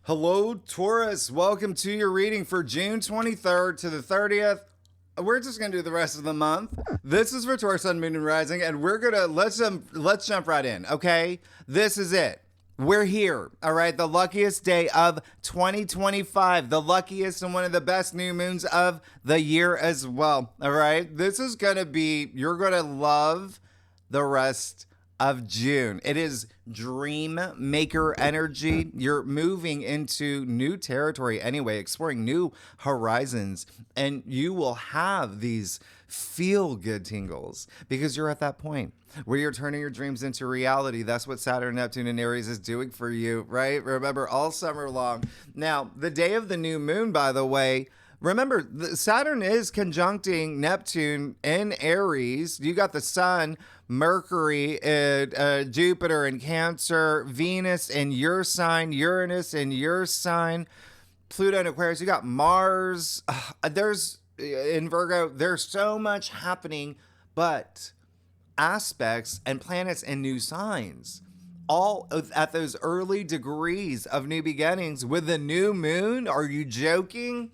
Hello, Taurus. Welcome to your reading for June 23rd to the 30th. We're just gonna do the rest of the month. This is for Taurus, Sun, Moon, and Rising, and we're gonna let's jump right in. Okay, this is it. We're here. All right, the luckiest day of 2025, the luckiest and one of the best new moons of the year as well. All right, this is gonna be. You're gonna love the rest of June. It is dream maker energy. You're moving into new territory anyway, exploring new horizons, and you will have these feel good tingles because you're at that point where you're turning your dreams into reality. That's what Saturn, Neptune, and Aries is doing for you, right? Remember, all summer long. Now, the day of the new moon, by the way, remember, Saturn is conjuncting Neptune in Aries. You got the Sun, Mercury, Jupiter in Cancer, Venus in your sign, Uranus in your sign, Pluto in Aquarius. You got Mars. There's in Virgo. There's so much happening, but aspects and planets in new signs, all at those early degrees of new beginnings with the new moon. Are you joking?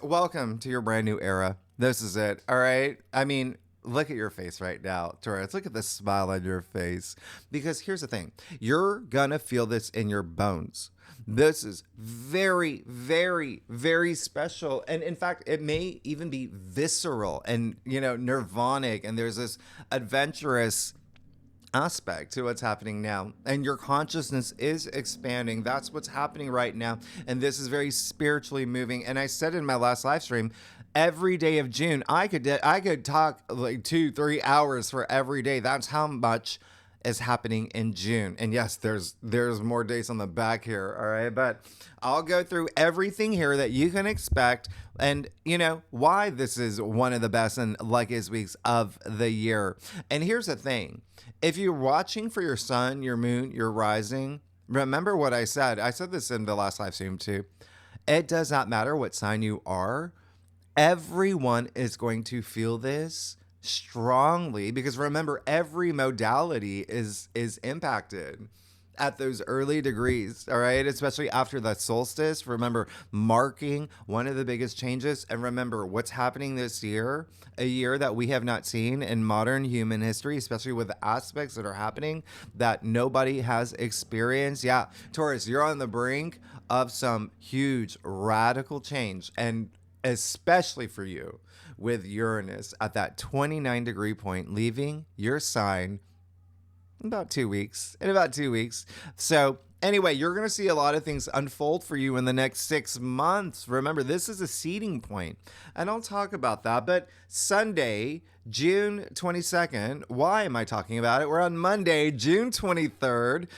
Welcome to your brand new era. This is it. All right. I mean, look at your face right now, Taurus. Look at the smile on your face. Because here's the thing. You're going to feel this in your bones. This is very, very, very special. And in fact, it may even be visceral and, nirvanic. And there's this adventurous aspect to what's happening now, and your consciousness is expanding. That's what's happening right now, and this is very spiritually moving. And I said in my last live stream, every day of June, I could talk like 2-3 hours for every day. That's how much is happening in June. And yes, there's more dates on the back here, all right? But I'll go through everything here that you can expect and why this is one of the best and luckiest weeks of the year. And here's the thing. If you're watching for your sun, your moon, your rising, remember what I said. I said this in the last live stream too. It does not matter what sign you are. Everyone is going to feel this strongly because remember, every modality is impacted at those early degrees, all right? Especially after the solstice. Remember, marking one of the biggest changes. And remember, what's happening this year, a year that we have not seen in modern human history, especially with the aspects that are happening that nobody has experienced. Yeah, Taurus, you're on the brink of some huge radical change, and especially for you with Uranus at that 29-degree point, leaving your sign in about 2 weeks. So anyway, you're going to see a lot of things unfold for you in the next 6 months. Remember, this is a seeding point, and I'll talk about that. But Sunday, June 22nd, why am I talking about it? We're on Monday, June 23rd.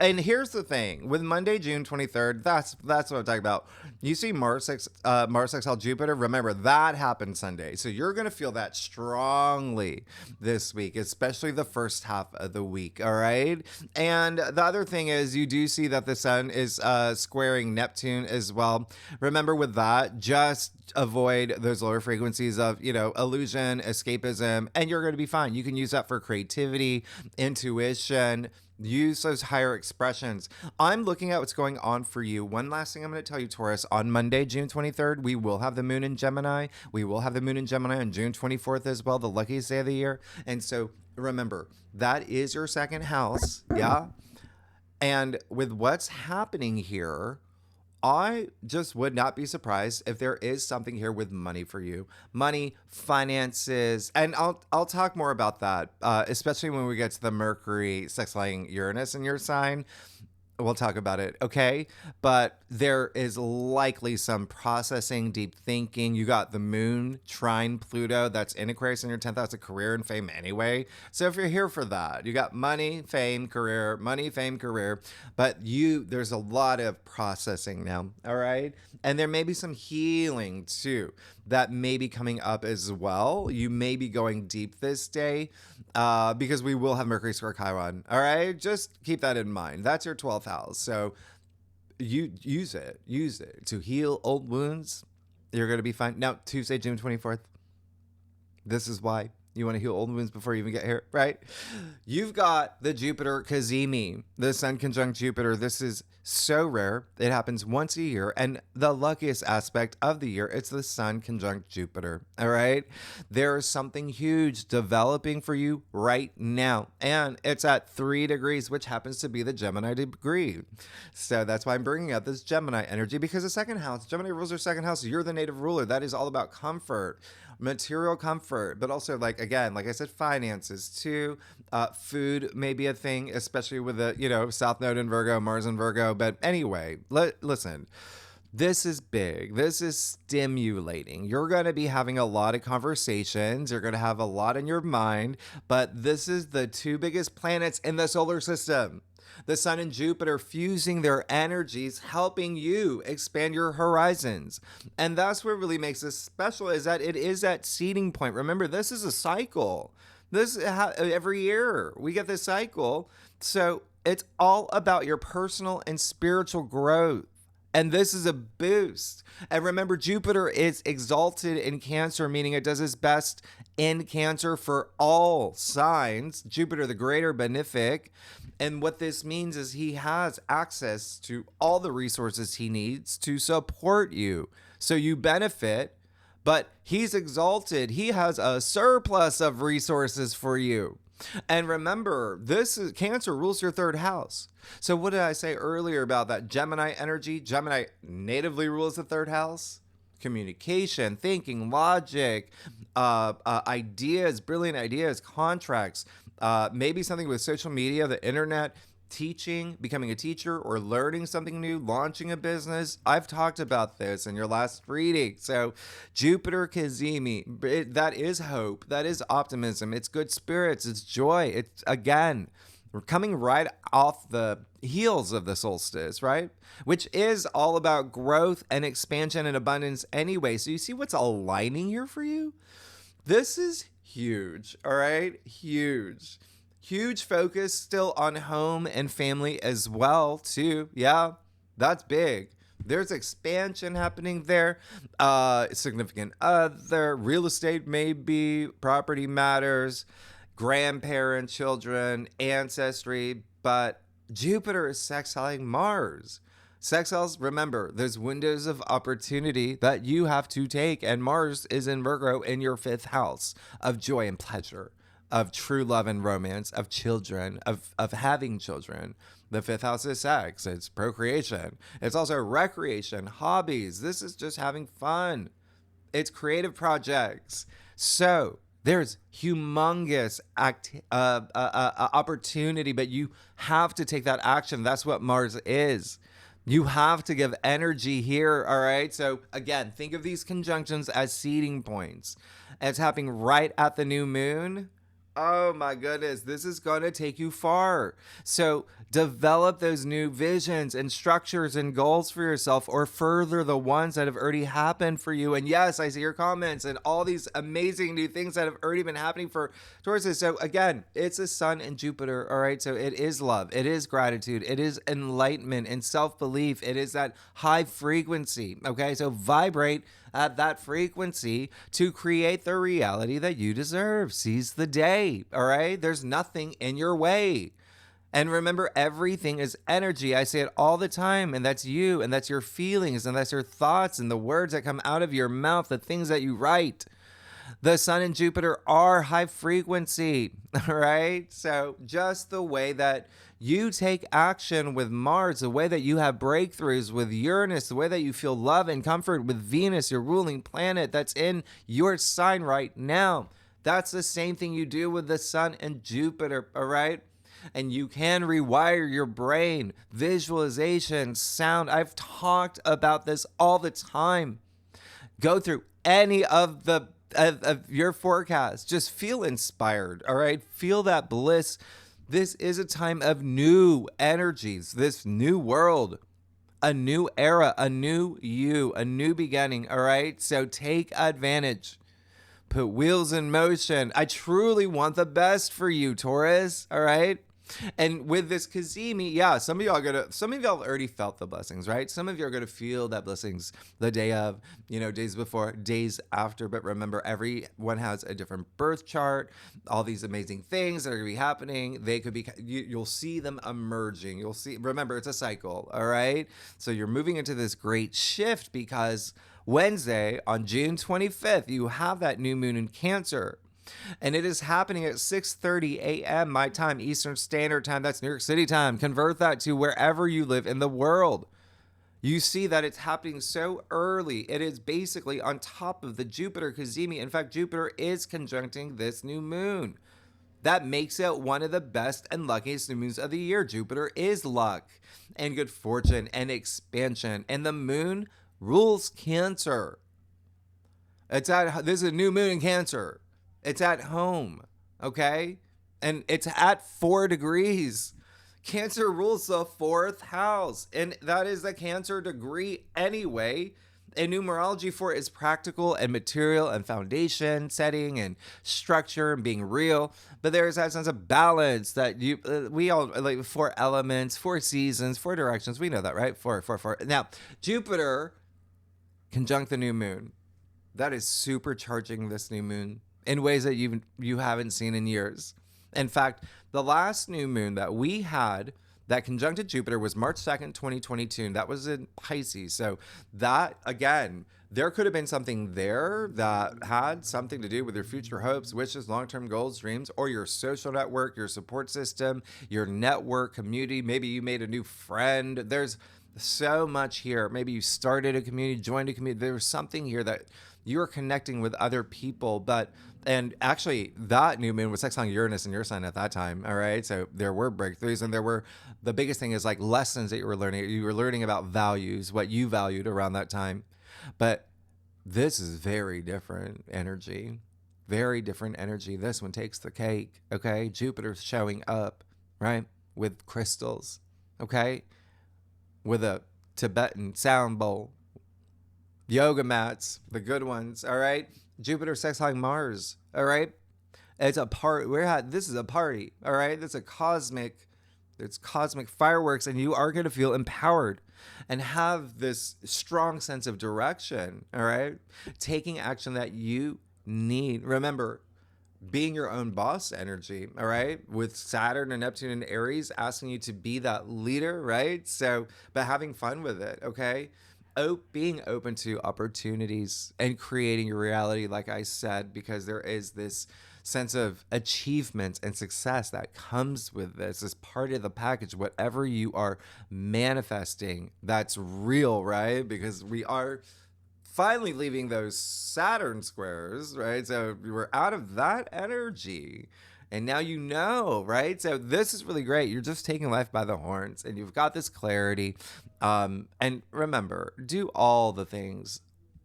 And here's the thing with Monday, June 23rd, that's what I'm talking about. You see Mars sextile Jupiter. Remember, that happened Sunday. So you're going to feel that strongly this week, especially the first half of the week. All right. And the other thing is you do see that the sun is squaring Neptune as well. Remember with that, just avoid those lower frequencies of, illusion, escapism, and you're going to be fine. You can use that for creativity, intuition. Use those higher expressions. I'm looking at what's going on for you. One last thing I'm going to tell you, Taurus. On Monday, June 23rd, we will have the moon in Gemini. We will have the moon in Gemini on June 24th as well, the luckiest day of the year. And so remember, that is your second house. Yeah. And with what's happening here, I just would not be surprised if there is something here with money for you. Money, finances, and I'll talk more about that, especially when we get to the Mercury sextiling Uranus in your sign. We'll talk about it, okay? But there is likely some processing, deep thinking. You got the moon trine Pluto that's in Aquarius in your 10th house of career and fame anyway. So if you're here for that, you got money, fame, career, money, fame, career. But there's a lot of processing now, all right? And there may be some healing too that may be coming up as well. You may be going deep this day because we will have Mercury square Chiron, all right? Just keep that in mind. That's your 12th house. So you use it to heal old wounds. You're going to be fine. Now, Tuesday, June 24th. This is why You want to heal old wounds before you even get here, right? You've got the Jupiter Cazimi, the Sun conjunct Jupiter. This is so rare. It happens once a year. And the luckiest aspect of the year, it's the Sun conjunct Jupiter, all right? There is something huge developing for you right now. And it's at 3 degrees, which happens to be the Gemini degree. So that's why I'm bringing up this Gemini energy, because the second house, Gemini rules your second house. You're the native ruler. That is all about comfort, material comfort, but also, like, again, like I said, finances too. Food may be a thing, especially with the, South Node in Virgo, Mars in Virgo. But anyway, listen, this is big. This is stimulating. You're going to be having a lot of conversations. You're going to have a lot in your mind, but this is the 2 biggest planets in the solar system. The Sun and Jupiter fusing their energies, helping you expand your horizons. And that's what really makes this special, is that it is that seeding point. Remember, this is a cycle. Every year we get this cycle. So it's all about your personal and spiritual growth. And this is a boost. And remember, Jupiter is exalted in Cancer, meaning it does its best in Cancer for all signs. Jupiter, the greater benefic. And what this means is he has access to all the resources he needs to support you. So you benefit, but he's exalted. He has a surplus of resources for you. And remember, Cancer rules your 3rd house. So what did I say earlier about that Gemini energy? Gemini natively rules the 3rd house. Communication, thinking, logic, ideas, brilliant ideas, contracts, maybe something with social media, the internet, teaching, becoming a teacher, or learning something new, launching a business. I've talked about this in your last reading. So Jupiter Cazimi, that is hope, that is optimism, it's good spirits, it's joy. It's, again, we're coming right off the heels of the solstice, right? Which is all about growth and expansion and abundance anyway. So you see what's aligning here for you? This is huge, all right? Huge. Huge focus still on home and family as well, too. Yeah, that's big. There's expansion happening there. Significant other, real estate maybe, property matters, grandparents, children, ancestry. But Jupiter is sextiling Mars. Sextiles, remember, there's windows of opportunity that you have to take. And Mars is in Virgo in your 5th house of joy and pleasure, of true love and romance, of children, of having children. The 5th house is sex. It's procreation. It's also recreation, hobbies. This is just having fun. It's creative projects. So there's humongous opportunity, but you have to take that action. That's what Mars is. You have to give energy here, all right? So again, think of these conjunctions as seeding points. It's happening right at the new moon. Oh my goodness, this is going to take you far. So develop those new visions and structures and goals for yourself, or further the ones that have already happened for you. And yes, I see your comments and all these amazing new things that have already been happening for Taurus. So again, it's a Sun and Jupiter, all right? So it is love, it is gratitude, it is enlightenment and self-belief. It is that high frequency, okay? So vibrate at that frequency to create the reality that you deserve. Seize the day, all right? There's nothing in your way. And remember, everything is energy. I say it all the time, and that's you, and that's your feelings, and that's your thoughts, and the words that come out of your mouth, the things that you write. The Sun and Jupiter are high frequency, all right? So just the way that you take action with Mars, the way that you have breakthroughs with Uranus, the way that you feel love and comfort with Venus, your ruling planet that's in your sign right now. That's the same thing you do with the Sun and Jupiter, all right? And you can rewire your brain, visualization, sound. I've talked about this all the time. Go through any of your forecast. Just feel inspired, all right? Feel that bliss. This is a time of new energies, this new world, a new era, a new you, a new beginning, all right? So take advantage. Put wheels in motion. I truly want the best for you, Taurus, all right? And with this Kazemi, yeah, some of y'all already felt the blessings, right? Some of you are gonna feel that blessings the day of, days before, days after. But remember, everyone has a different birth chart. All these amazing things that are gonna be happening, they could be. You'll see them emerging. You'll see. Remember, it's a cycle. All right. So you're moving into this great shift because Wednesday on June 25th, you have that new moon in Cancer. And it is happening at 6:30 a.m. my time, Eastern Standard Time. That's New York City time. Convert that to wherever you live in the world. You see that it's happening so early. It is basically on top of the Jupiter Kazemi. In fact, Jupiter is conjuncting this new moon. That makes it one of the best and luckiest new moons of the year. Jupiter is luck and good fortune and expansion. And the moon rules Cancer. This is a new moon in Cancer. It's at home, okay? And it's at 4 degrees. Cancer rules the 4th house, and that is the Cancer degree anyway. And numerology for it is practical and material and foundation setting and structure and being real. But there's that sense of balance that we all like 4 elements, 4 seasons, 4 directions. We know that, right? 4. Now, Jupiter conjunct the new moon. That is supercharging this new moon in ways that you haven't seen in years. In fact, the last new moon that we had that conjuncted Jupiter was March 2nd, 2022. And that was in Pisces. So that, again, there could have been something there that had something to do with your future hopes, wishes, long-term goals, dreams, or your social network, your support system, your network, community. Maybe you made a new friend. There's so much here. Maybe you started a community, joined a community. There was something here that you were connecting with other people, and actually that new moon was sextiling Uranus in your sign at that time. All right. So there were breakthroughs, and the biggest thing is like lessons that you were learning. You were learning about values, what you valued around that time. But this is very different energy, This one takes the cake. Okay. Jupiter's showing up, right? With crystals. Okay. With a Tibetan sound bowl. Yoga mats, the good ones, all right? Jupiter sextiling Mars, all right? It's a part. This is a party, all right? It's cosmic fireworks, and you are going to feel empowered and have this strong sense of direction, all right? Taking action that you need. Remember, being your own boss energy, all right? With Saturn and Neptune and Aries asking you to be that leader, right? So, but having fun with it, okay? Being open to opportunities and creating your reality, like I said, because there is this sense of achievement and success that comes with this as part of the package. Whatever you are manifesting, that's real, right? Because we are finally leaving those Saturn squares, right? So we're out of that energy. And now you know, right? So this is really great. You're just taking life by the horns, and you've got this clarity. And remember, do all the things.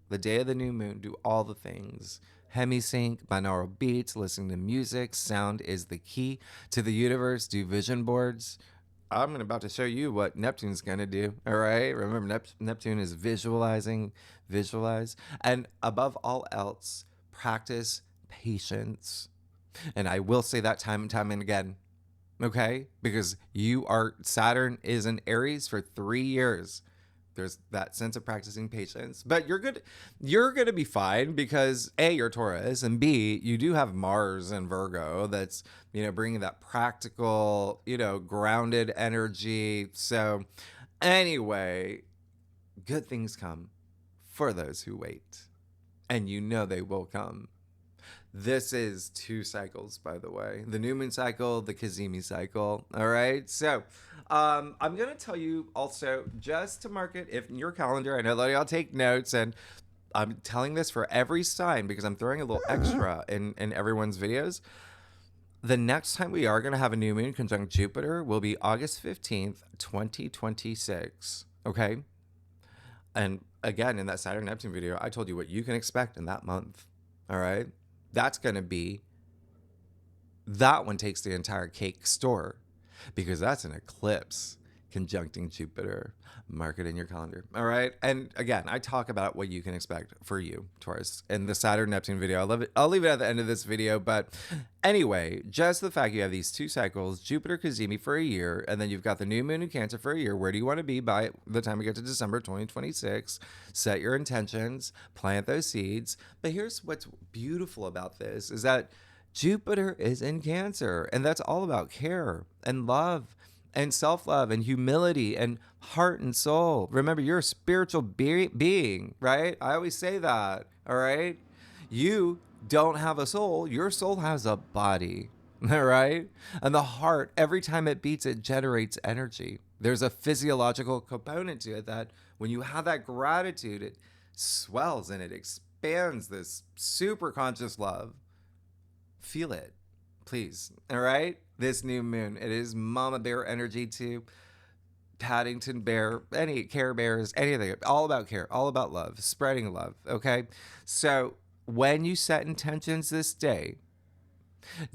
The day of the new moon, do all the things. Hemisync, binaural beats, listening to music. Sound is the key to the universe. Do vision boards. I'm about to show you what Neptune's going to do. All right. Remember, Neptune is visualize. And above all else, practice patience. And I will say that time and time and again, okay? Because Saturn is in Aries for 3 years. There's that sense of practicing patience. But you're good. You're going to be fine because A, you're Taurus, and B, you do have Mars and Virgo that's, bringing that practical, grounded energy. So anyway, good things come for those who wait. And they will come. This is 2 cycles, by the way. The new moon cycle, the Kazemi cycle. All right. So I'm going to tell you also, just to mark it in your calendar. I know that y'all take notes, and I'm telling this for every sign because I'm throwing a little extra in everyone's videos. The next time we are going to have a new moon conjunct Jupiter will be August 15th, 2026. Okay. And again, in that Saturn Neptune video, I told you what you can expect in that month. All right. That's going to be, that one takes the entire cake store because that's an eclipse. conjuncting Jupiter. Mark it in your calendar. All right. And again, I talk about what you can expect for you, Taurus, in the Saturn Neptune video. I'll leave it at the end of this video. But anyway, just the fact you have these 2 cycles, Jupiter Cazimi for a year, and then you've got the new moon in Cancer for a year. Where do you want to be by the time we get to December 2026? Set your intentions, plant those seeds. But here's what's beautiful about this is that Jupiter is in Cancer, and that's all about care and love and self-love and humility and heart and soul. Remember, you're a spiritual being, right? I always say that, all right? You don't have a soul. Your soul has a body, all right? And the heart, every time it beats, it generates energy. There's a physiological component to it that when you have that gratitude, it swells and it expands this super conscious love. Feel it, please, all right? This new moon, it is Mama Bear energy too. Paddington Bear, any Care Bears, anything, all about care, all about love, spreading love, okay? So when you set intentions this day,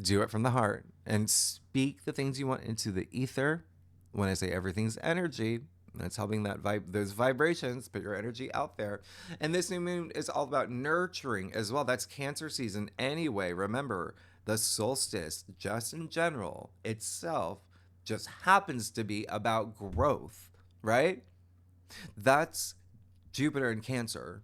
do it from the heart and speak the things you want into the ether. When I say everything's energy, that's helping that those vibrations, put your energy out there. And this new moon is all about nurturing as well. That's Cancer season anyway. Remember, the solstice, just in general, itself just happens to be about growth, right? That's Jupiter in Cancer.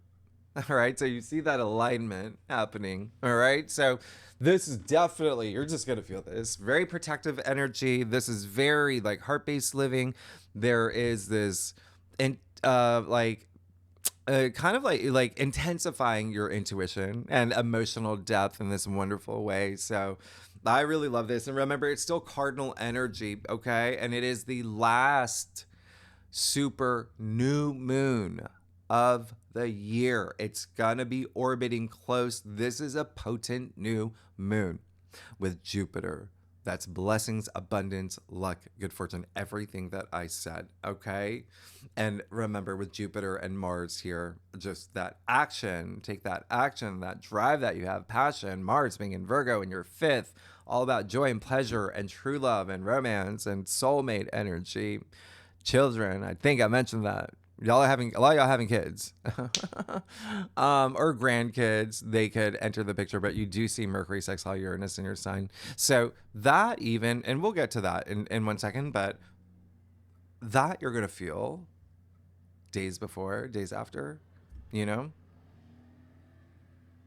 All right, so you see that alignment happening. All right, so this is definitely, you're just going to feel this very protective energy. This is very like heart-based living. There is this and kind of like intensifying your intuition and emotional depth in this wonderful way. So I really love this. And remember, it's still cardinal energy, okay? And it is the last super new moon of the year. It's gonna be orbiting close. This is a potent new moon with Jupiter. That's blessings, abundance, luck, good fortune, everything that I said, okay? And remember, with Jupiter and Mars here, just that action, take that action, that drive that you have, passion, Mars being in Virgo in your 5th, all about joy and pleasure and true love and romance and soulmate energy. Children, I think I mentioned that. A lot of y'all having kids or grandkids, they could enter the picture, but you do see Mercury sextile Uranus in your sign. So that even, and we'll get to that in 1 second, but that you're going to feel days before, days after, you know?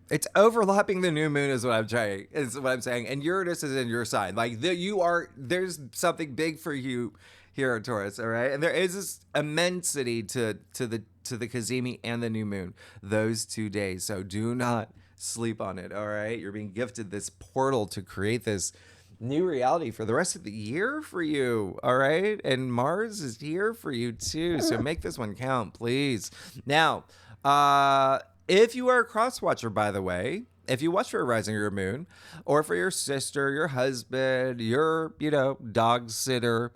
It's overlapping the new moon is what I'm saying. And Uranus is in your sign. Like there's something big for you here, Taurus, all right? And there is this immensity to the Cazimi and the new moon, those 2 days. So do not sleep on it, all right? You're being gifted this portal to create this new reality for the rest of the year for you, all right? And Mars is here for you too. So make this one count, please. Now, if you are a cross watcher, by the way, if you watch for a rising or your moon, or for your sister, your husband, your, dog sitter,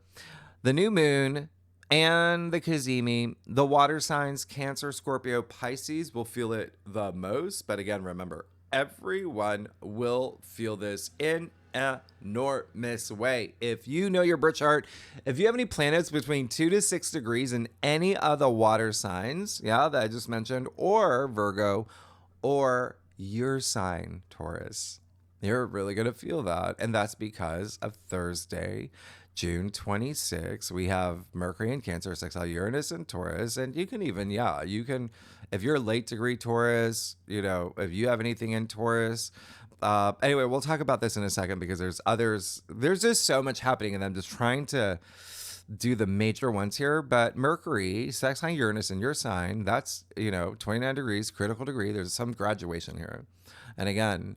the new moon and the Cazimi, the water signs, Cancer, Scorpio, Pisces will feel it the most. But again, remember, everyone will feel this in an enormous way. If you know your birth chart, if you have any planets between 2 to 6 degrees in any of the water signs, that I just mentioned, or Virgo, or your sign, Taurus, you're really going to feel that. And that's because of Thursday, June 26, we have Mercury in Cancer, sextile Uranus in Taurus. And you can even, if you're a late degree Taurus, if you have anything in Taurus. Anyway, we'll talk about this in a second because there's just so much happening and I'm just trying to do the major ones here. But Mercury, sextile Uranus in your sign, that's, 29 degrees, critical degree. There's some graduation here. And again,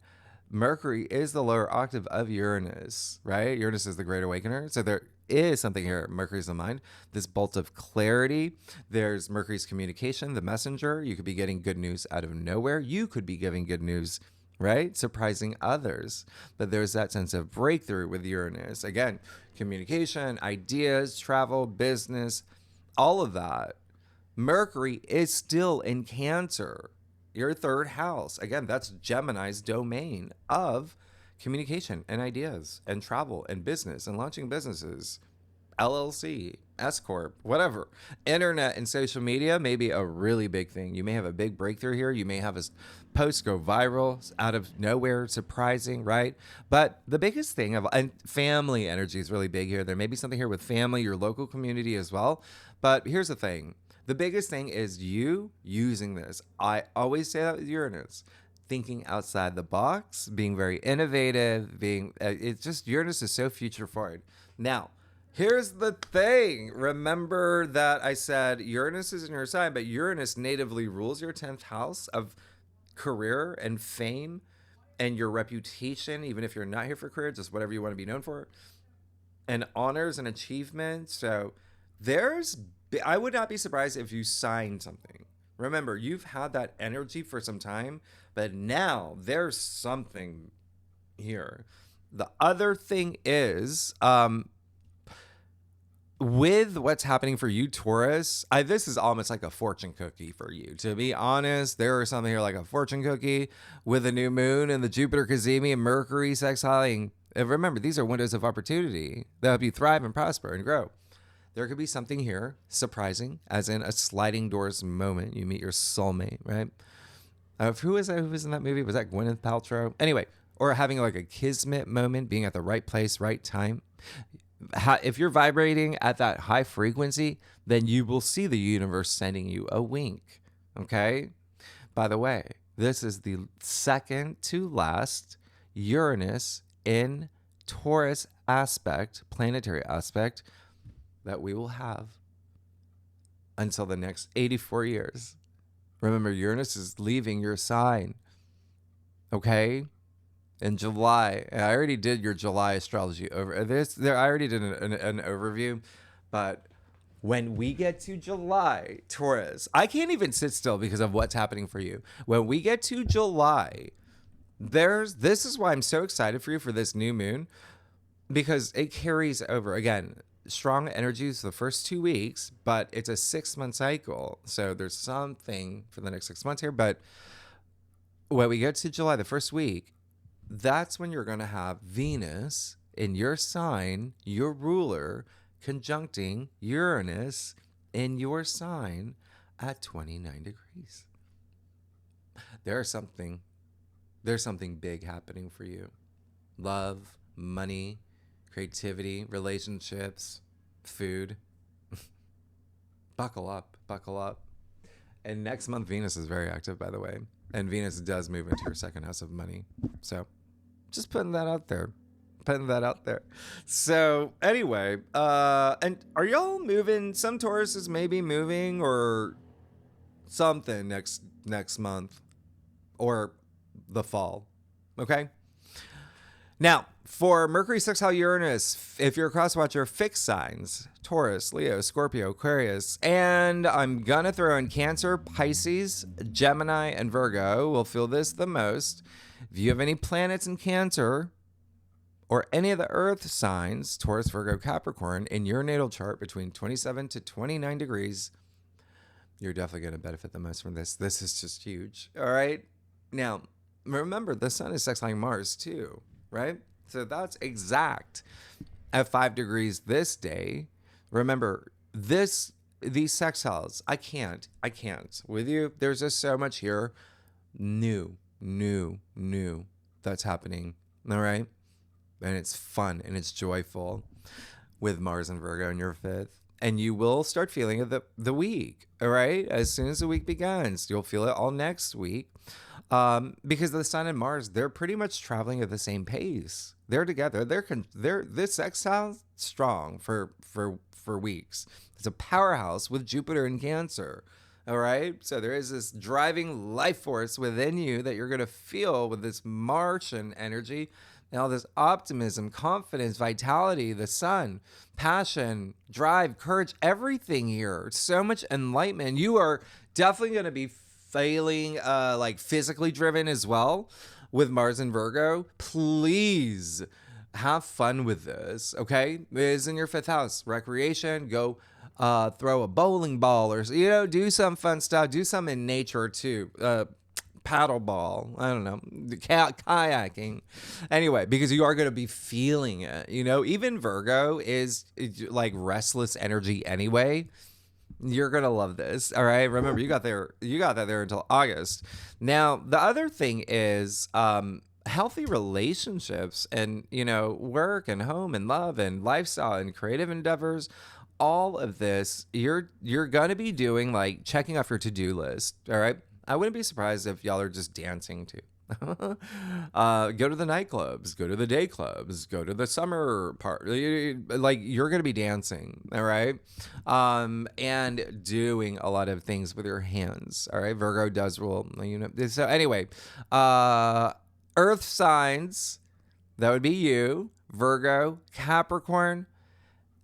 Mercury is the lower octave of Uranus, right? Uranus is the great awakener. So there is something here. Mercury's the mind, this bolt of clarity. There's Mercury's communication, the messenger. You could be getting good news out of nowhere. You could be giving good news, right? Surprising others. But there's that sense of breakthrough with Uranus. Again, communication, ideas, travel, business, all of that. Mercury is still in Cancer. Your 3rd house. Again, that's Gemini's domain of communication and ideas and travel and business and launching businesses. LLC, S Corp, whatever. Internet and social media may be a really big thing. You may have a big breakthrough here. You may have a post go viral out of nowhere, surprising, right? But the biggest thing and family energy is really big here. There may be something here with family, your local community as well. But here's the thing. The biggest thing is you using this. I always say that with Uranus. Thinking outside the box, being very innovative, it's just Uranus is so future forward. Now, here's the thing. Remember that I said Uranus is in your sign, but Uranus natively rules your 10th house of career and fame and your reputation, even if you're not here for career, just whatever you want to be known for, and honors and achievements. So I would not be surprised if you signed something. Remember, you've had that energy for some time, but now there's something here. The other thing is, with what's happening for you, Taurus, this is almost like a fortune cookie for you. To be honest, there is something here like a fortune cookie with a new moon and the Jupiter Cazimi and Mercury sextiling. And remember, these are windows of opportunity that help you thrive and prosper and grow. There could be something here surprising, as in a sliding doors moment. You meet your soulmate, right? Who was in that movie? Was that Gwyneth Paltrow? Anyway, or having like a kismet moment, being at the right place, right time. If you're vibrating at that high frequency, then you will see the universe sending you a wink. Okay? By the way, this is the second to last Uranus in Taurus aspect, planetary aspect, that we will have until the next 84 years. Remember, Uranus is leaving your sign. Okay? In July. I already did your July astrology over this. I already did an overview. But when we get to July, Taurus, I can't even sit still because of what's happening for you. When we get to July, this is why I'm so excited for you for this new moon, because it carries over. Again, strong energies the first 2 weeks, but it's a 6-month cycle. So there's something for the next 6 months here. But when we get to July, the first week, that's when you're going to have Venus in your sign, your ruler, conjuncting Uranus in your sign at 29 degrees. There's something big happening for you. Love, money, creativity, relationships, food. Buckle up. And next month, Venus is very active, by the way. And Venus does move into your second house of money. So just putting that out there. So anyway, and are y'all moving? Some Tauruses may be moving or something next month or the fall. Okay? Now, for Mercury sextile Uranus, if you're a cross watcher, fixed signs, Taurus, Leo, Scorpio, Aquarius, and I'm going to throw in Cancer, Pisces, Gemini, and Virgo will feel this the most. If you have any planets in Cancer or any of the Earth signs, Taurus, Virgo, Capricorn, in your natal chart between 27 to 29 degrees, you're definitely going to benefit the most from this. This is just huge. All right? Now, remember, the sun is sextiling Mars too. Right? So that's exact at 5 degrees this day. Remember, these sextiles, I can't with you. There's just so much here new that's happening. All right? And it's fun and it's joyful with Mars and Virgo in your 5th. And you will start feeling it the week. All right? As soon as the week begins, you'll feel it all next week. Because the Sun and Mars, they're pretty much traveling at the same pace. They're together. This sextile strong for weeks. It's a powerhouse with Jupiter in Cancer. All right. So there is this driving life force within you that you're going to feel with this Martian energy and all this optimism, confidence, vitality, the sun, passion, drive, courage, everything here. So much enlightenment. You are definitely going to be feeling like physically driven as well with Mars and Virgo. Please have fun with this, okay? It is in your 5th house. Recreation, go throw a bowling ball or, do some fun stuff. Do some in nature too. paddleball. I don't know, kayaking. Anyway, because you are going to be feeling it. Even Virgo is like restless energy anyway. You're going to love this. All right. Remember, you got that there until August. Now, the other thing is, healthy relationships and, work and home and love and lifestyle and creative endeavors. All of this, you're going to be doing, like checking off your to-do list. All right. I wouldn't be surprised if y'all are just dancing too. Go to the nightclubs, go to the day clubs, go to the summer part. Like, you're going to be dancing. All right. And doing a lot of things with your hands. All right. Virgo does rule, So anyway, earth signs, that would be you, Virgo, Capricorn.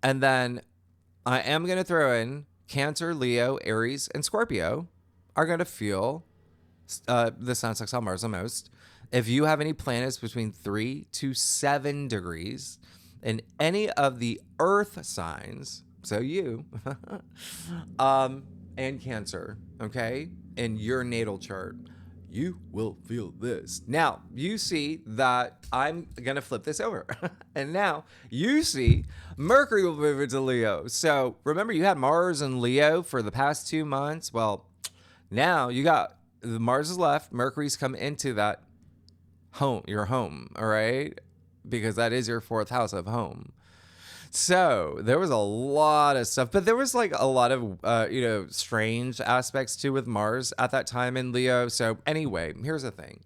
And then I am going to throw in Cancer, Leo, Aries, and Scorpio are going to feel the sun sextile Mars the most. If you have any planets between 3 to 7 degrees in any of the earth signs, so you, and Cancer, okay, in your natal chart, you will feel this. Now, you see that I'm going to flip this over. And now you see Mercury will move into Leo. So remember, you had Mars in Leo for the past 2 months. Well, now you got Mars is left. Mercury's come into that home, your home, all right? Because that is your 4th house of home. So there was a lot of stuff, but there was like a lot of, strange aspects too with Mars at that time in Leo. So anyway, here's the thing.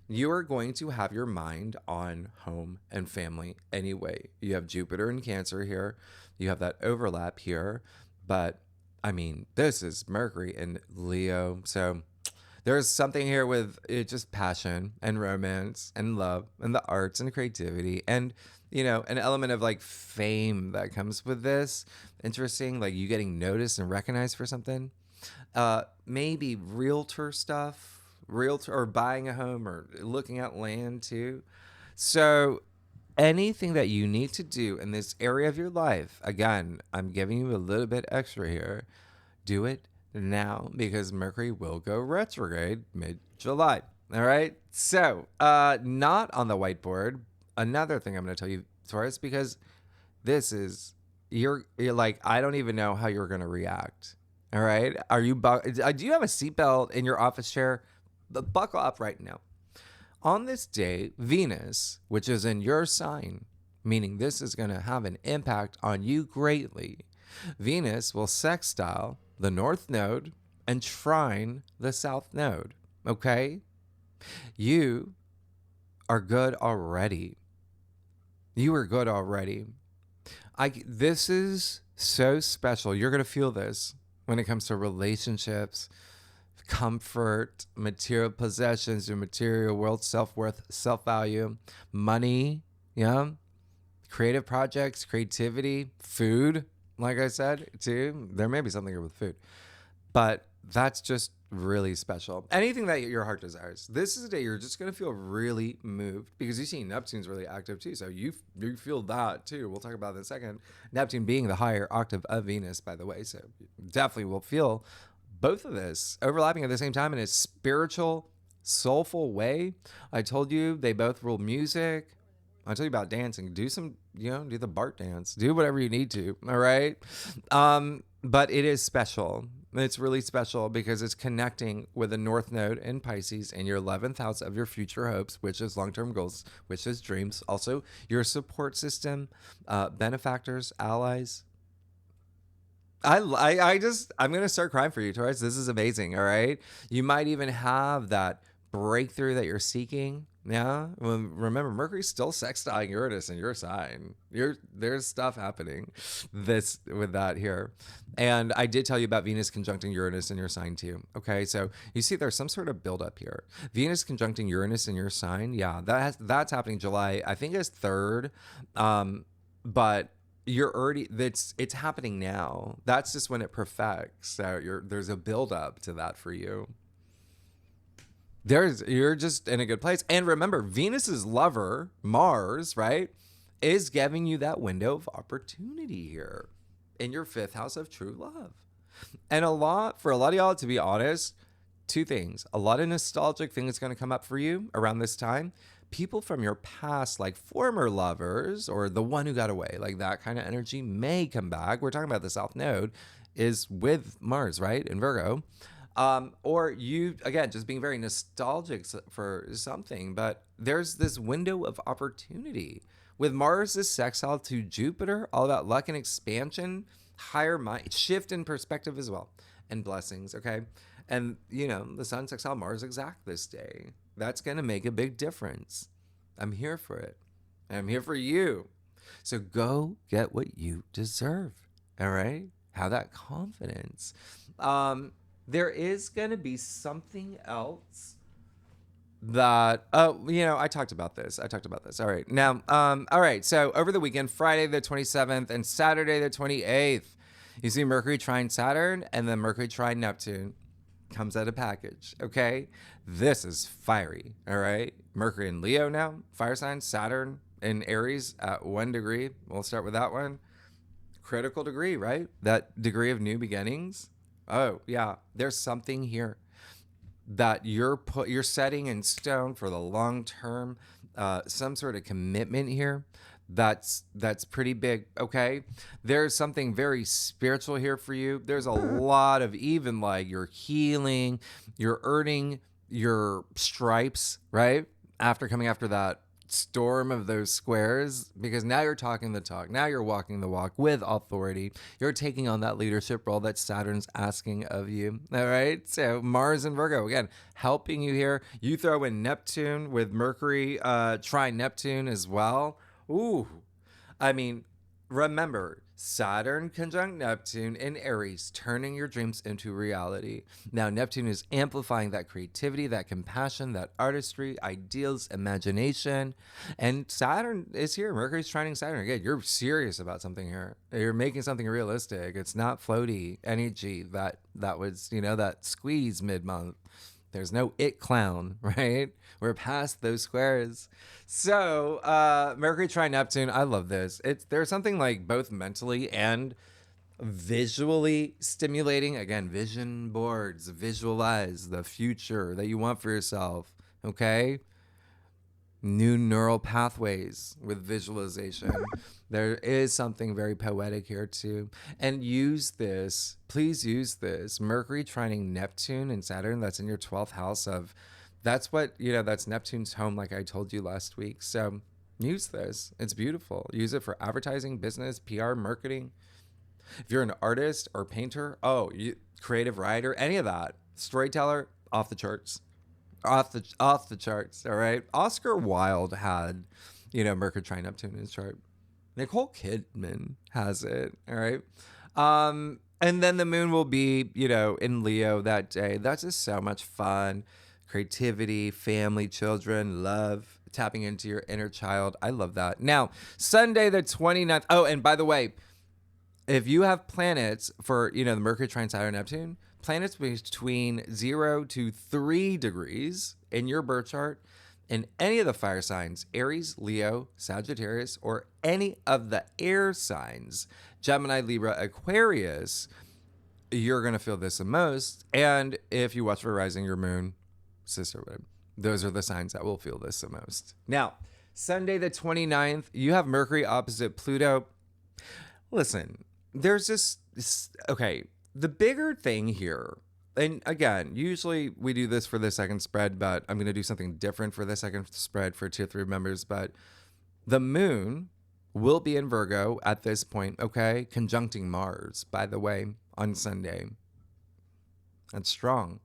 You are going to have your mind on home and family anyway. You have Jupiter in Cancer here. You have that overlap here. But I mean, this is Mercury in Leo. So there's something here with just passion and romance and love and the arts and creativity and, an element of like fame that comes with this. Interesting, like you getting noticed and recognized for something. Maybe realtor stuff, or buying a home or looking at land too. So anything that you need to do in this area of your life, again, I'm giving you a little bit extra here. Do it now because Mercury will go retrograde mid-July. All right. So, not on the whiteboard. Another thing I'm going to tell you, Taurus, because this is you're like, I don't even know how you're going to react. All right. Do you have a seatbelt in your office chair? Buckle up right now. On this day, Venus, which is in your sign, meaning this is going to have an impact on you greatly. Venus will sextile the North Node and trine the South Node. Okay? You are good already. You are good already. This is so special. You're going to feel this when it comes to relationships, comfort, material possessions, your material world, self-worth, self-value, money, creative projects, creativity, food, like I said, too. There may be something here with food, but that's just really special. Anything that your heart desires. This is a day you're just going to feel really moved because you see Neptune's really active too. So you feel that too. We'll talk about that in a second. Neptune being the higher octave of Venus, by the way. So definitely will feel both of this overlapping at the same time in a spiritual, soulful way. I told you they both rule music. I told you about dancing. Do some, do the Bart dance. Do whatever you need to. All right. But it is special. It's really special because it's connecting with the North Node in Pisces in your 11th house of your future hopes, which is long-term goals, which is dreams. Also, your support system, benefactors, allies. I'm going to start crying for you, Taurus. This is amazing. All right. You might even have that breakthrough that you're seeking. Yeah. Well, remember, Mercury's still sextiling Uranus in your sign. There's stuff happening with that here. And I did tell you about Venus conjuncting Uranus in your sign too. Okay. So you see there's some sort of buildup here. Venus conjuncting Uranus in your sign. Yeah. That's happening July, I think it's 3rd. But you're already, it's happening now. That's just when it perfects. So there's a buildup to that for you. You're just in a good place. And remember, Venus's lover, Mars, right, is giving you that window of opportunity here in your 5th house of true love. And for a lot of y'all, to be honest, two things. A lot of nostalgic things going to come up for you around this time. People from your past, like former lovers or the one who got away, like that kind of energy may come back. We're talking about the South Node is with Mars, right? In Virgo. Or you, again, just being very nostalgic for something. But there's this window of opportunity. With Mars' sextile to Jupiter, all about luck and expansion, higher mind, shift in perspective as well, and blessings, okay? And, the Sun sextile Mars exact this day. That's going to make a big difference. I'm here for it. I'm here for you. So go get what you deserve, all right? Have that confidence. There is going to be something else that, I talked about this. All right. Now, all right. So over the weekend, Friday the 27th and Saturday the 28th, you see Mercury trine Saturn and then Mercury trine Neptune. Comes out a package, okay? This is fiery, all right? Mercury in Leo now, fire sign, Saturn in Aries at 1 degree. We'll start with that one. Critical degree, right? That degree of new beginnings. Oh, yeah, there's something here that you're setting in stone for the long term, some sort of commitment here. That's pretty big, okay? There's something very spiritual here for you. There's a lot of even like you're healing, you're earning your stripes, right? After coming after that storm of those squares, because now you're talking the talk. Now you're walking the walk with authority. You're taking on that leadership role that Saturn's asking of you, all right? So Mars and Virgo, again, helping you here. You throw in Neptune with Mercury trine Neptune as well. Ooh, I mean, remember, Saturn conjunct Neptune in Aries, turning your dreams into reality. Now, Neptune is amplifying that creativity, that compassion, that artistry, ideals, imagination. And Saturn is here. Mercury's trining Saturn. Again, you're serious about something here. You're making something realistic. It's not floaty energy that was, that squeeze mid-month. There's no it clown, right? We're past those squares. So Mercury trine Neptune, I love this. There's something like both mentally and visually stimulating. Again, vision boards, visualize the future that you want for yourself, okay? New neural pathways with visualization. There is something very poetic here too. And please use this. Mercury trining Neptune and Saturn, that's in your 12th house that's Neptune's home, like I told you last week. So use this. It's beautiful. Use it for advertising, business, PR, marketing. If you're an artist or painter, creative writer, any of that, storyteller, off the charts. Off the charts, all right? Oscar Wilde had, Mercury trine Neptune in his chart. Nicole Kidman has it, all right? And then the moon will be, in Leo that day. That's just so much fun. Creativity, family, children, love, tapping into your inner child. I love that. Now, Sunday the 29th. Oh, and by the way, if you have planets for, the Mercury trine Saturn Neptune, planets between 0 to 3 degrees in your birth chart in any of the fire signs, Aries, Leo, Sagittarius, or any of the air signs, Gemini, Libra, Aquarius, you're going to feel this the most. And if you watch for rising, your moon, sisterhood, those are the signs that will feel this the most. Now, Sunday the 29th, you have Mercury opposite Pluto. Listen, there's okay, the bigger thing here, and again, usually we do this for the second spread, but I'm going to do something different for the second spread for tier 3 members, but the moon will be in Virgo at this point, okay? Conjuncting Mars, by the way, on Sunday. That's strong.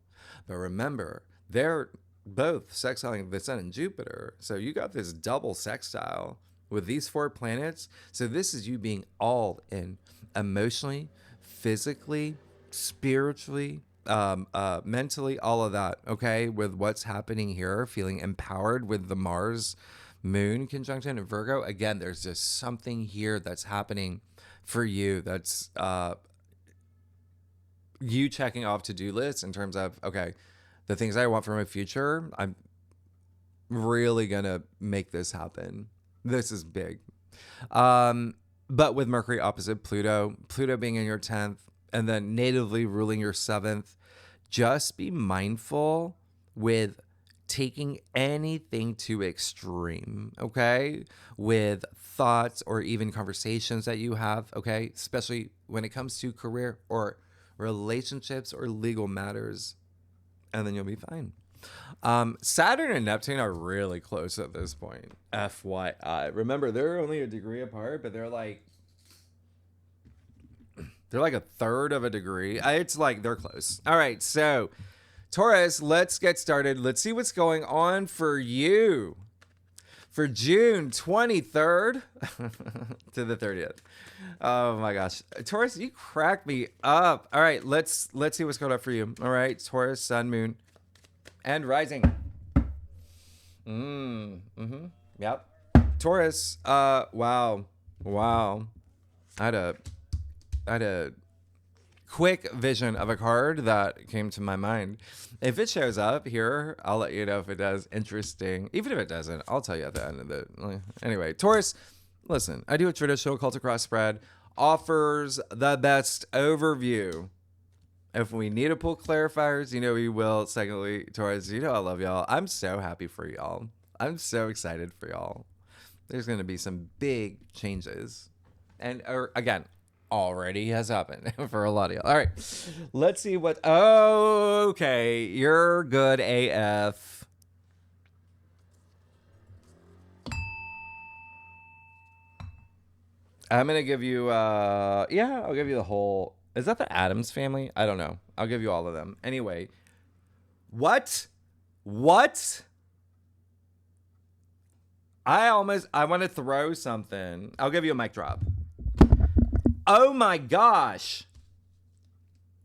But remember, they're both sextiling the Sun and Jupiter, so you got this double sextile with these 4 planets. So this is you being all in emotionally, physically, spiritually, mentally, all of that, okay? With what's happening here, feeling empowered with the Mars moon conjunction in Virgo. Again, there's just something here that's happening for you that's you checking off to-do lists in terms of, okay, the things I want for my future, I'm really gonna make this happen. This is big. But with Mercury opposite Pluto, Pluto being in your 10th, and then natively ruling your 7th, just be mindful with taking anything to extreme, okay? With thoughts or even conversations that you have, okay? Especially when it comes to career or relationships or legal matters, and then you'll be fine. Saturn and Neptune are really close at this point. FYI. Remember, they're only a degree apart, but they're like a third of a degree. It's like they're close. All right, so Taurus, let's get started. Let's see what's going on for you for June 23rd to the 30th. Oh my gosh. Taurus, you crack me up. All right, let's see what's going on for you. All right, Taurus, Sun, Moon, and Rising. Yep. Taurus, wow. I had a quick vision of a card that came to my mind. If it shows up here, I'll let you know if it does. Interesting. Even if it doesn't, I'll tell you at the end of it. Anyway, Taurus, listen, I do a traditional Cultic Cross spread, offers the best overview. If we need to pull clarifiers, you know we will. Secondly, Taurus, you know I love y'all. I'm so happy for y'all. I'm so excited for y'all. There's going to be some big changes. And again, already has happened for a lot of y'all. All right, let's see what. Okay, you're good AF. I'm gonna give you. I'll give you the whole. Is that the Addams family? I don't know. I'll give you all of them. Anyway, what? I want to throw something. I'll give you a mic drop. Oh my gosh.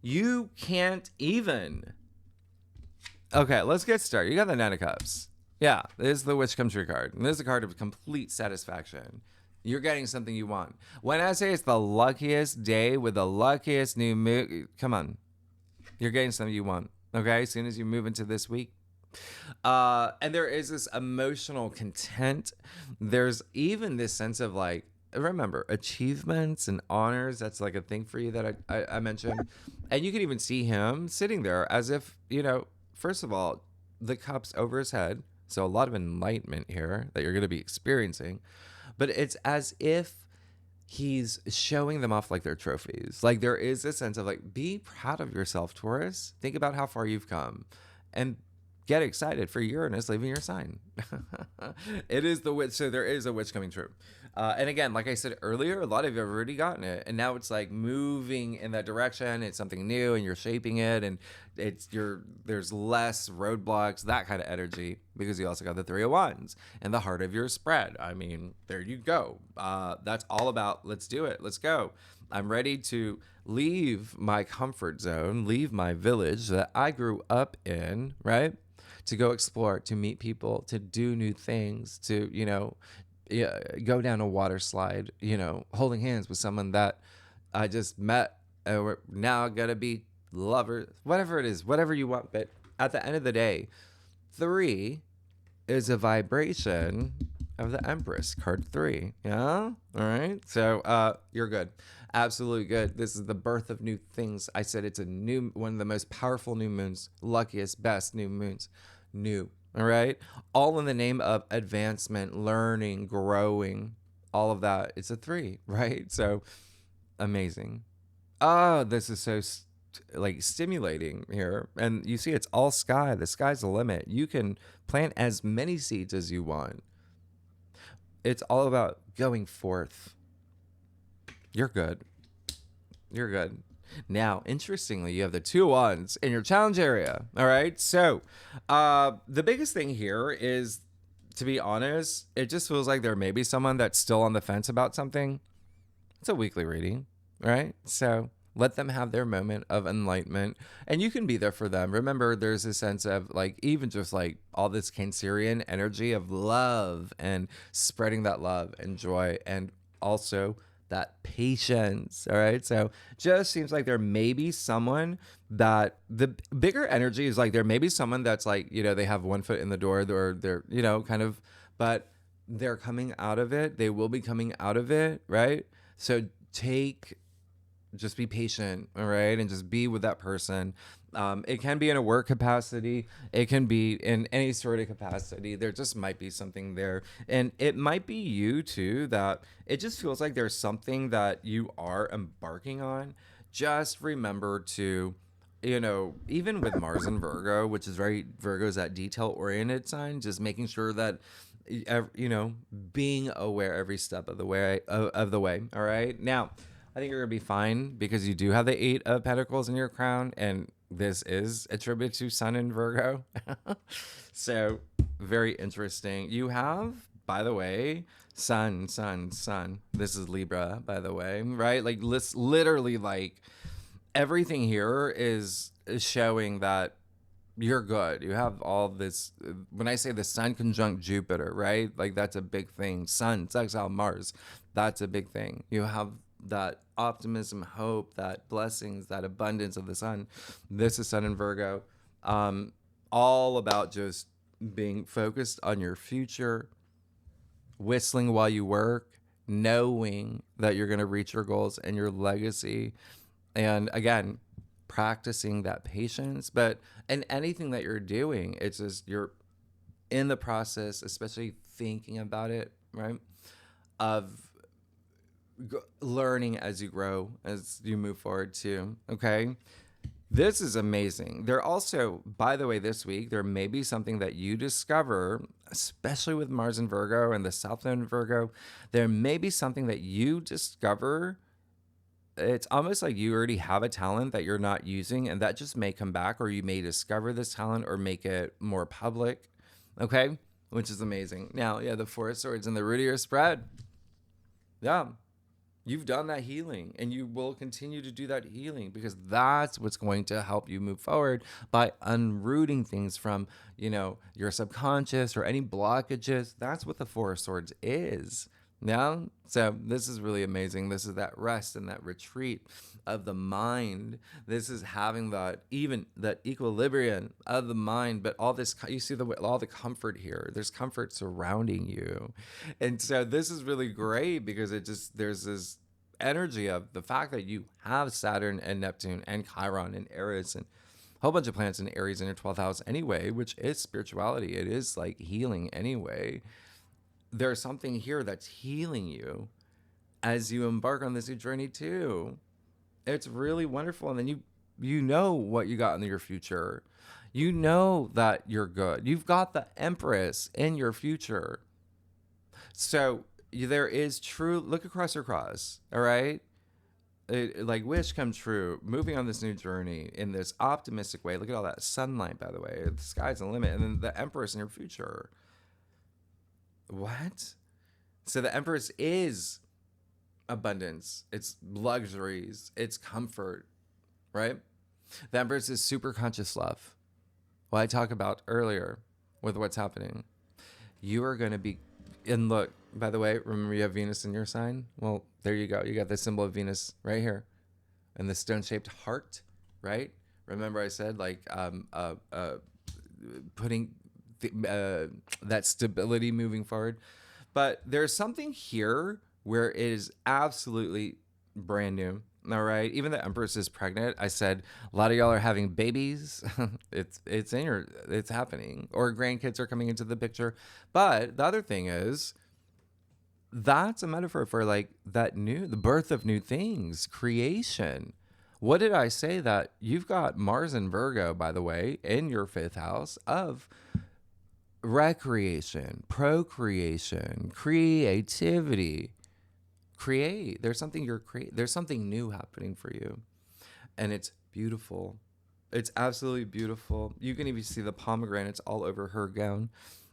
You can't even. Okay, let's get started. You got the Nine of Cups. Yeah, this is the Witch Come True card. And this is a card of complete satisfaction. You're getting something you want. When I say it's the luckiest day with the luckiest new moon, come on. You're getting something you want, okay? As soon as you move into this week. And there is this emotional content. There's even this sense of like, remember, achievements and honors, that's like a thing for you that I mentioned. And you can even see him sitting there as if, first of all, the cup's over his head. So a lot of enlightenment here that you're going to be experiencing. But it's as if he's showing them off like they're trophies. Like there is a sense of like, be proud of yourself, Taurus. Think about how far you've come. And get excited for Uranus leaving your sign. It is the witch. So there is a witch coming true. And again, like I said earlier, a lot of you have already gotten it. And now it's like moving in that direction. It's something new and you're shaping it. And there's less roadblocks, that kind of energy, because you also got the Three of Wands and the heart of your spread. I mean, there you go. That's all about, let's do it. Let's go. I'm ready to leave my comfort zone, leave my village that I grew up in, right? To go explore, to meet people, to do new things, to, go down a water slide, holding hands with someone that I just met. We're now gonna be lovers, whatever it is, whatever you want. But at the end of the day, 3 is a vibration of the Empress, card 3. Yeah? All right. So you're good. Absolutely good. This is the birth of new things. I said it's one of the most powerful new moons, luckiest, best new moons. New. All right. All in the name of advancement, learning, growing, all of that. It's a 3, right? So amazing. Oh, this is so stimulating here. And you see, it's all sky. The sky's the limit. You can plant as many seeds as you want. It's all about going forth. You're good. You're good. Now, interestingly, you have the 2 Wands in your challenge area. All right. So the biggest thing here is, to be honest, it just feels like there may be someone that's still on the fence about something. It's a weekly reading, right? So let them have their moment of enlightenment and you can be there for them. Remember, there's a sense of like, even just like all this Cancerian energy of love and spreading that love and joy, and also that patience. All right. So just seems like there may be someone that the bigger energy is like, there may be someone that's like, they have one foot in the door, or they're, kind of, but they're coming out of it. They will be coming out of it. Right. So just be patient. All right. And just be with that person. It can be in a work capacity. It can be in any sort of capacity. There just might be something there. And it might be you too, that it just feels like there's something that you are embarking on. Just remember to, even with Mars and Virgo, which is Virgo's that detail oriented sign, just making sure that, being aware every step of the way, All right. Now, I think you're going to be fine because you do have the 8 of Pentacles in your crown, and this is attributed to Sun in Virgo. So, very interesting. You have, by the way, Sun. This is Libra, by the way, right? Like, literally, like, everything here is showing that you're good. You have all this. When I say the Sun conjunct Jupiter, right? Like, that's a big thing. Sun, sextile Mars, that's a big thing. You have that optimism, hope, that blessings, that abundance of the Sun. This is Sun in Virgo. All about just being focused on your future, whistling while you work, knowing that you're going to reach your goals and your legacy. And again, practicing that patience. But in anything that you're doing, it's just you're in the process, especially thinking about it, right? Of learning as you grow, as you move forward too. Okay. This is amazing. There also, by the way, this week, there may be something that you discover, especially with Mars in Virgo and the South Node in Virgo. There may be something that you discover. It's almost like you already have a talent that you're not using, and that just may come back, or you may discover this talent or make it more public. Okay. Which is amazing. Now, yeah, the Four of Swords and the root of your spread. Yeah. You've done that healing, and you will continue to do that healing, because that's what's going to help you move forward by unrooting things from, your subconscious or any blockages. That's what the Four of Swords is. Yeah. So this is really amazing. This is that rest and that retreat of the mind. This is having that equilibrium of the mind, but all this, you see all the comfort here. There's comfort surrounding you. And so this is really great because there's this energy of the fact that you have Saturn and Neptune and Chiron and Aries and a whole bunch of planets in Aries in your 12th house anyway, which is spirituality. It is like healing anyway. There's something here that's healing you as you embark on this new journey too. It's really wonderful. And then you know what you got in your future. You know that you're good. You've got the Empress in your future. So there is true, look across your cross, all right? Like wish come true, moving on this new journey in this optimistic way. Look at all that sunlight, by the way. The sky's the limit. And then the Empress in your future. What? So the Empress is abundance. It's luxuries. It's comfort, right? The Empress is super conscious love. What I talked about earlier with what's happening. You are going to be, and look, by the way, remember you have Venus in your sign? Well, there you go. You got the symbol of Venus right here. And the stone-shaped heart, right? Remember I said putting that stability moving forward. But there's something here where it is absolutely brand new. All right. Even the Empress is pregnant. I said a lot of y'all are having babies. it's happening. Or grandkids are coming into the picture. But the other thing is, that's a metaphor for like the birth of new things, creation. What did I say? That you've got Mars and Virgo, by the way, in your 5th house of recreation, procreation, creativity. Create. There's something there's something new happening for you. And it's beautiful. It's absolutely beautiful. You can even see the pomegranates all over her gown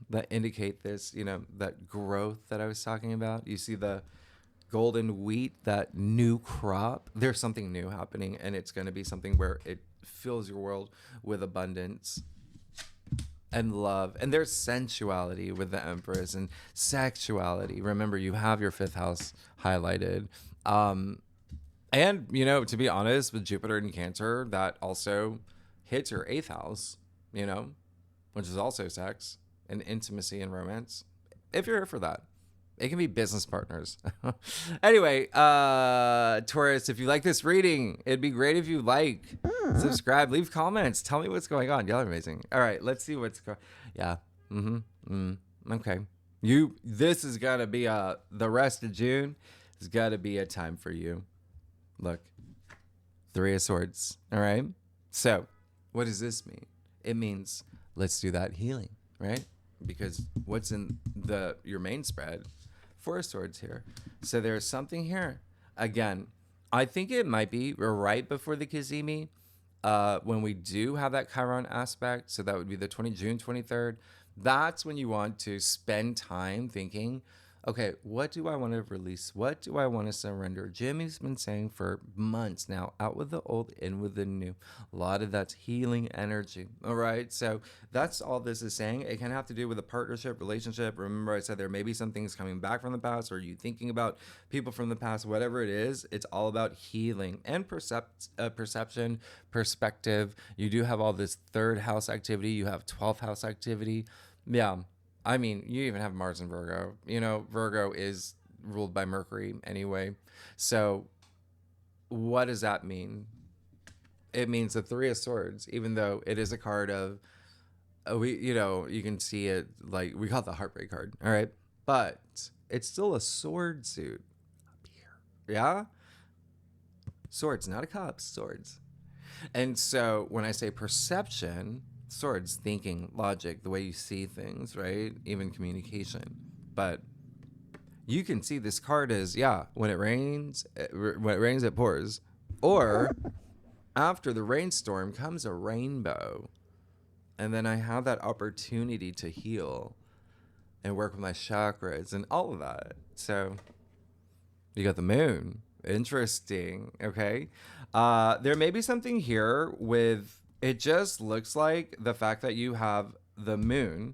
that indicate this, that growth that I was talking about. You see the golden wheat, that new crop. There's something new happening, and it's going to be something where it fills your world with abundance and love. And there's sensuality with the Empress and sexuality. Remember, you have your 5th house highlighted. And, to be honest, with Jupiter in Cancer, that also hits your 8th house, which is also sex and intimacy and romance. If you're here for that, It can be business partners. Anyway, Taurus, if you like this reading, it'd be great if you subscribe, leave comments, tell me what's going on. Y'all are amazing. All right, let's see what's going. Yeah. Okay. This is gonna be the rest of June has got to be a time for you. Look, 3 of Swords. All right. So, what does this mean? It means let's do that healing, right? Because what's in your main spread? 4 of Swords here. So there's something here. Again, I think it might be right before the Kazemi, when we do have that Chiron aspect. So that would be the June 23rd. That's when you want to spend time thinking, okay, what do I want to release? What do I want to surrender? Jimmy's been saying for months now, out with the old, in with the new. A lot of that's healing energy. All right. So that's all this is saying. It can have to do with a partnership, relationship. Remember, I said there may be some things coming back from the past, or you thinking about people from the past, whatever it is. It's all about healing and perception, perspective. You do have all this 3rd house activity. You have 12th house activity. Yeah. I mean, you even have Mars in Virgo. Virgo is ruled by Mercury anyway. So what does that mean? It means the 3 of Swords, even though it is a card of, you can see it like, we call it the heartbreak card. All right. But it's still a sword suit up here. Yeah. Swords, not a cup, swords. And so when I say perception, Swords, thinking, logic, the way you see things, right? Even communication. But you can see this card as, when it rains, it pours. Or after the rainstorm comes a rainbow. And then I have that opportunity to heal and work with my chakras and all of that. So you got the moon. Interesting. Okay. There may be something here with, it just looks like the fact that you have the moon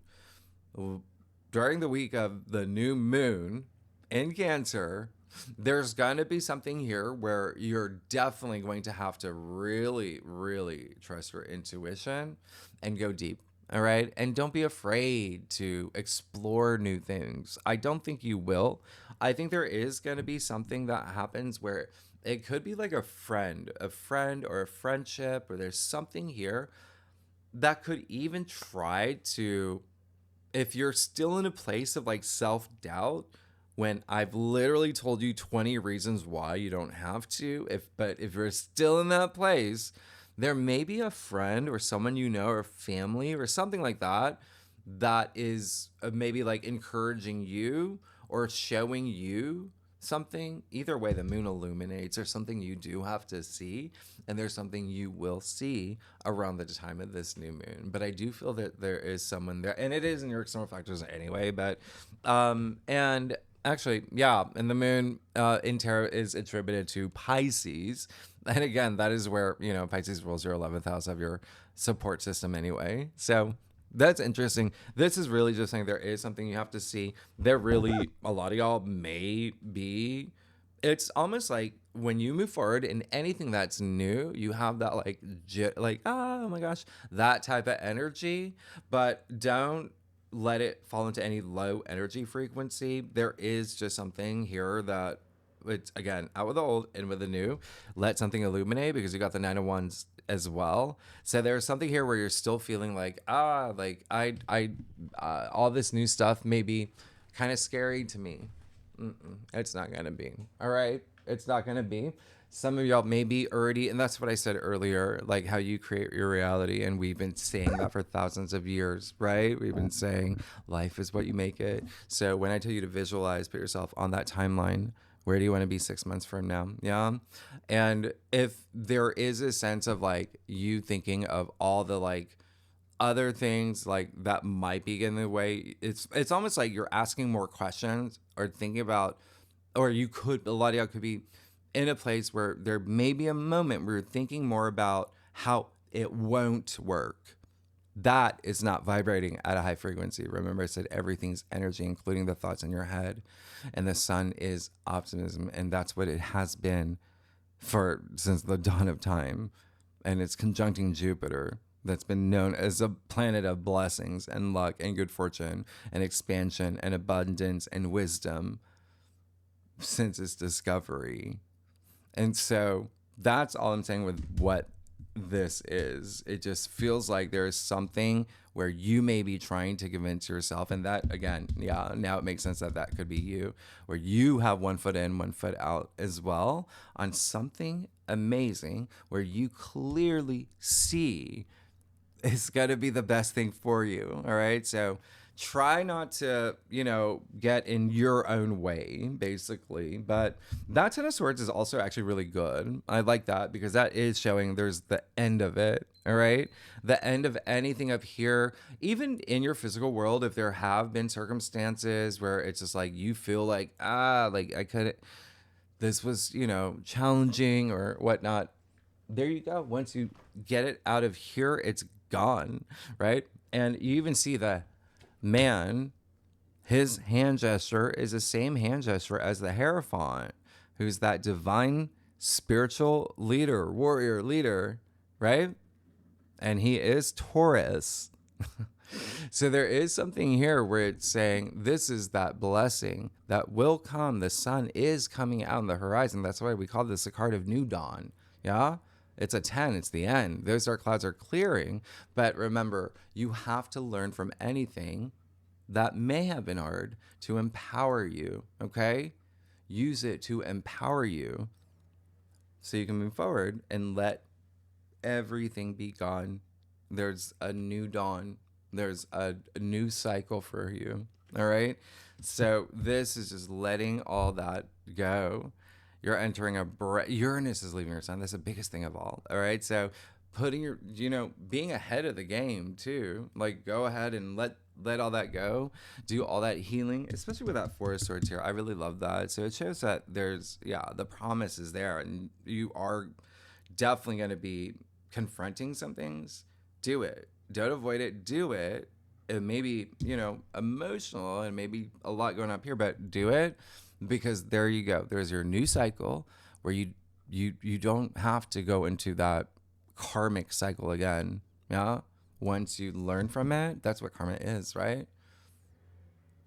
during the week of the new moon in Cancer. There's going to be something here where you're definitely going to have to really, really trust your intuition and go deep. All right. And don't be afraid to explore new things. I don't think you will. I think there is going to be something that happens where it could be like a friend or a friendship, or there's something here that could even try to, if you're still in a place of like self-doubt, when I've literally told you 20 reasons why you don't have to, but if you're still in that place, there may be a friend or someone or family or something like that that is maybe like encouraging you or showing you something. Either way, the moon illuminates, or something you do have to see, and there's something you will see around the time of this new moon. But I do feel that there is someone there, and it is in your external factors anyway. But and actually, and the moon in tarot is attributed to Pisces, and again, that is where Pisces rules your 11th house of your support system anyway. So that's interesting. This is really just saying there is something you have to see. There really, a lot of y'all may be. It's almost like when you move forward in anything that's new, you have that oh my gosh, that type of energy. But don't let it fall into any low energy frequency. There is just something here that it's, again, out with the old, in with the new. Let something illuminate, because you got the 9 of Wands as well. So there's something here where you're still feeling like, all this new stuff may be kind of scary to me. It's not going to be. All right. It's not going to be. Some of y'all may be already, and that's what I said earlier, like how you create your reality. And we've been saying that for thousands of years, right? We've been saying life is what you make it. So when I tell you to visualize, put yourself on that timeline. Where do you want to be 6 months from now? Yeah. And if there is a sense of like you thinking of all the like other things like that might be in the way, it's almost like you're asking more questions or thinking about, or a lot of y'all could be in a place where there may be a moment where you're thinking more about how it won't work. That is not vibrating at a high frequency. Remember, I said everything's energy, including the thoughts in your head. And the sun is optimism. And that's what it has been since the dawn of time. And it's conjuncting Jupiter. that's been known as a planet of blessings and luck and good fortune and expansion and abundance and wisdom since its discovery. And so that's all I'm saying with what this is. It just feels like there is something where you may be trying to convince yourself, and that again, yeah, now it makes sense that that could be you, where you have one foot in, one foot out as well on something amazing where you clearly see it's going to be the best thing for you. All right. So try not to, get in your own way, basically. But that Ten of Swords is also actually really good. I like that because that is showing there's the end of it. All right. The end of anything up here, even in your physical world, if there have been circumstances where it's just like you feel like, like I couldn't, this was, challenging or whatnot. There you go. Once you get it out of here, it's gone, right? And you even see the man, his hand gesture is the same hand gesture as the Hierophant, who's that divine spiritual leader, warrior leader, right? And he is Taurus. So there is something here where it's saying this is that blessing that will come. The sun is coming out on the horizon. That's why we call this a card of new dawn. Yeah? It's a 10. It's the end. Those dark clouds are clearing. But remember, you have to learn from anything that may have been hard to empower you. Okay? Use it to empower you so you can move forward and let everything be gone. There's a new dawn. There's a new cycle for you. All right. So this is just letting all that go. You're entering Uranus is leaving your sign. That's the biggest thing of all. All right. So putting your, being ahead of the game too. Like go ahead and let all that go. Do all that healing, especially with that Four of Swords here. I really love that. So it shows that there's, the promise is there and you are definitely going to be confronting some things. Do it. Don't avoid it. Do it. It may be, emotional and maybe a lot going up here, but do it because there you go. There's your new cycle where you don't have to go into that karmic cycle again. Yeah. Once you learn from it, that's what karma is, right?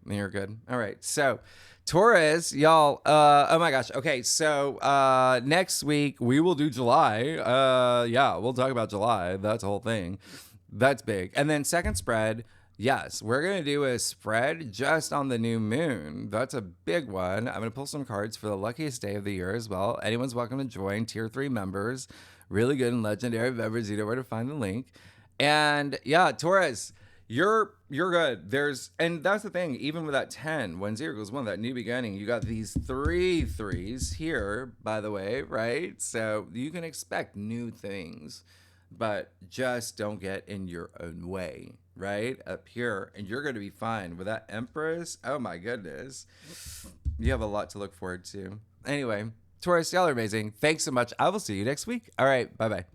And you're good. All right. So Taurus, y'all, oh my gosh. Okay. So, next week we will do July. We'll talk about July. That's the whole thing. That's big. And then second spread, yes, we're going to do a spread just on the new moon. That's a big one. I'm going to pull some cards for the luckiest day of the year as well. Anyone's welcome to join. Tier 3 members, really good and legendary members. You know where to find the link. And yeah, Taurus, you're good. And that's the thing, even with that 10, when 0 goes 1, that new beginning, you got these 3 threes here, by the way, right? So you can expect new things. But just don't get in your own way, right? Up here. And you're going to be fine with that Empress. Oh my goodness. You have a lot to look forward to. Anyway, Taurus, y'all are amazing. Thanks so much. I will see you next week. All right. Bye-bye.